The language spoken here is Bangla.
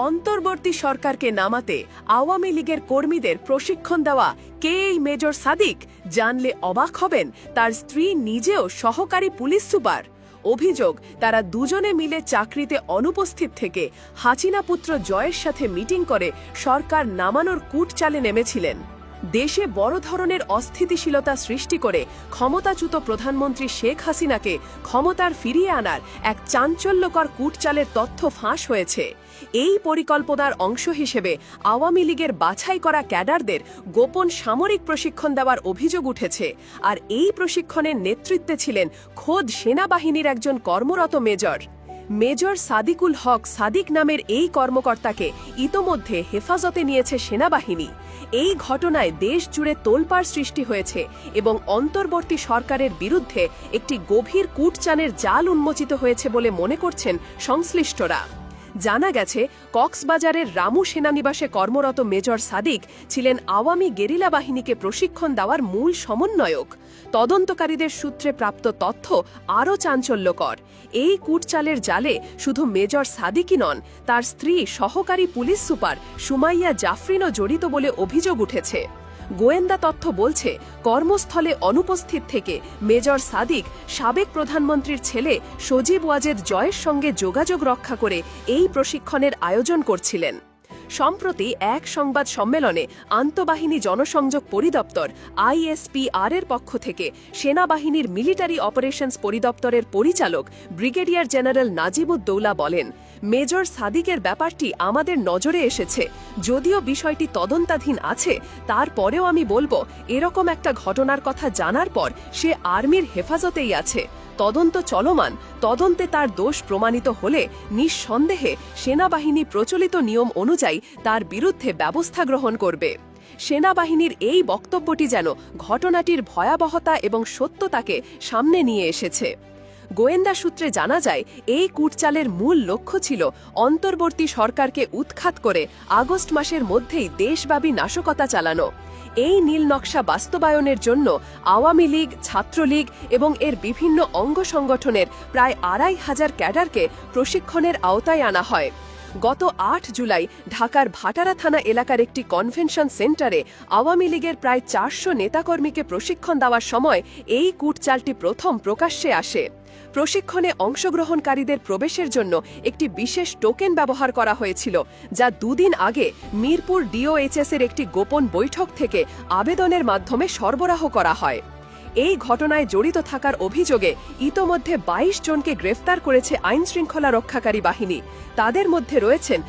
অন্তর্বর্তী সরকারকে নামাতে আওয়ামী লীগের কর্মীদের প্রশিক্ষণ দেওয়া কে এই মেজর সাদিক? জানলে অবাক হবেন, তার স্ত্রী নিজেও সহকারী পুলিশ সুপার। অভিযোগ, তারা দুজনে মিলে চাকরিতে অনুপস্থিত থেকে হাসিনা পুত্র জয়ের সাথে মিটিং করে সরকার নামানোর কূটচালে নেমেছিলেন। দেশে বড় ধরনের অস্থিতিশীলতা সৃষ্টি করে ক্ষমতাচ্যুত প্রধানমন্ত্রী শেখ হাসিনাকে ক্ষমতার ফিরিয়ে আনার এক চাঞ্চল্যকর কূটচালের তথ্য ফাঁস হয়েছে। এই পরিকল্পনার অংশ হিসেবে আওয়ামী লীগের বাছাই করা ক্যাডারদের গোপন সামরিক প্রশিক্ষণ দেওয়ার অভিযোগ উঠেছে। আর এই প্রশিক্ষণের নেতৃত্বে ছিলেন খোদ সেনাবাহিনীর একজন কর্মরত মেজর সাদিকুল হক সাদিক নামের এই কর্মকর্তাকে ইতোমধ্যে হেফাজতে নিয়েছে সেনাবাহিনী। এই ঘটনায় দেশ জুড়ে তোলপাড় সৃষ্টি হয়েছে এবং অন্তর্বর্তী সরকারের বিরুদ্ধে একটি গভীর কূটচালের জাল উন্মোচিত হয়েছে বলে মনে করছেন সংশ্লিষ্টরা। জানা গেছে, কক্সবাজারের রামু সেনানিবাসে কর্মরত মেজর সাদিক ছিলেন আওয়ামী গেরিলা বাহিনীকে প্রশিক্ষণ দেওয়ার মূল সমন্বয়ক। তদন্তকারীদের সূত্রে প্রাপ্ত তথ্য আরও চাঞ্চল্যকর। এই কূটচালের জালে শুধু মেজর সাদিকই নন, তার স্ত্রী সহকারী পুলিশ সুপার সুমাইয়া জাফরিনও জড়িত বলে অভিযোগ উঠেছে। গোয়েন্দা তথ্য বলছে, কর্মস্থলে অনুপস্থিত থেকে মেজর সাদিক সাবেক প্রধানমন্ত্রীর ছেলে সজীব ওয়াজেদ জয়ের সঙ্গে যোগাযোগ রক্ষা করে এই প্রশিক্ষণের আয়োজন করছিলেন। সম্প্রতি এক সংবাদ সম্মেলনে আন্তঃবাহিনী জনসংযোগ পরিদপ্তর ISPR এর পক্ষ থেকে সেনাবাহিনীর মিলিটারি অপারেশনস পরিদপ্তরের পরিচালক ব্রিগেডিয়ার জেনারেল নাজিবুদ্দৌলা বলেন, মেজর সাদিকের ব্যাপারটি আমাদের নজরে এসেছে। যদিও বিষয়টি তদন্তাধীন আছে, তারপরেও আমি বলবো, এরকম একটা ঘটনার কথা জানার পর সে আর্মির হেফাজতেই আছে। তদন্ত চলমান। তদন্তে তার দোষ প্রমাণিত হলে নিঃসন্দেহে সেনাবাহিনী প্রচলিত নিয়ম অনুযায়ী তার বিরুদ্ধে ব্যবস্থা গ্রহণ করবে। সেনাবাহিনীর এই বক্তব্যটি যেন ঘটনাটির ভয়াবহতা এবং সত্যতাকে সামনে নিয়ে এসেছে। গোয়েন্দা সূত্রে জানা যায়, এই কূটচালের মূল লক্ষ্য ছিল অন্তর্বর্তী সরকারকে উৎখাত করে আগস্ট মাসের মধ্যেই দেশব্যাপী নাশকতা চালানো। এই নীল নকশা বাস্তবায়নের জন্য আওয়ামী লীগ, ছাত্রলীগ এবং এর বিভিন্ন অঙ্গ সংগঠনের প্রায় ২৫০০ ক্যাডারকে প্রশিক্ষণের আওতায় আনা হয়। গত ৮ জুলাই ঢাকার ভাটারা থানা এলাকার একটি কনভেনশন সেন্টারে আওয়ামী লীগের প্রায় ৪০০ নেতাকর্মীকে প্রশিক্ষণ দেওয়ার সময় এই কূটচালটি প্রথম প্রকাশ্যে আসে। প্রশিক্ষণে অংশগ্রহণকারীদের প্রবেশের জন্য একটি বিশেষ টোকেন ব্যবহার করা হয়েছিল, যা দুদিন আগে মিরপুর DOHS এর একটি গোপন বৈঠক থেকে আবেদনের মাধ্যমে সরবরাহ করা হয়। এই ঘটনায় জড়িত থাকার অভিযোগে ইতোমধ্যে ২২ জনকে গ্রেফতার করেছে আইনশৃঙ্খলা রক্ষাকারী বাহিনী। তাদের মধ্যে রয়েছেন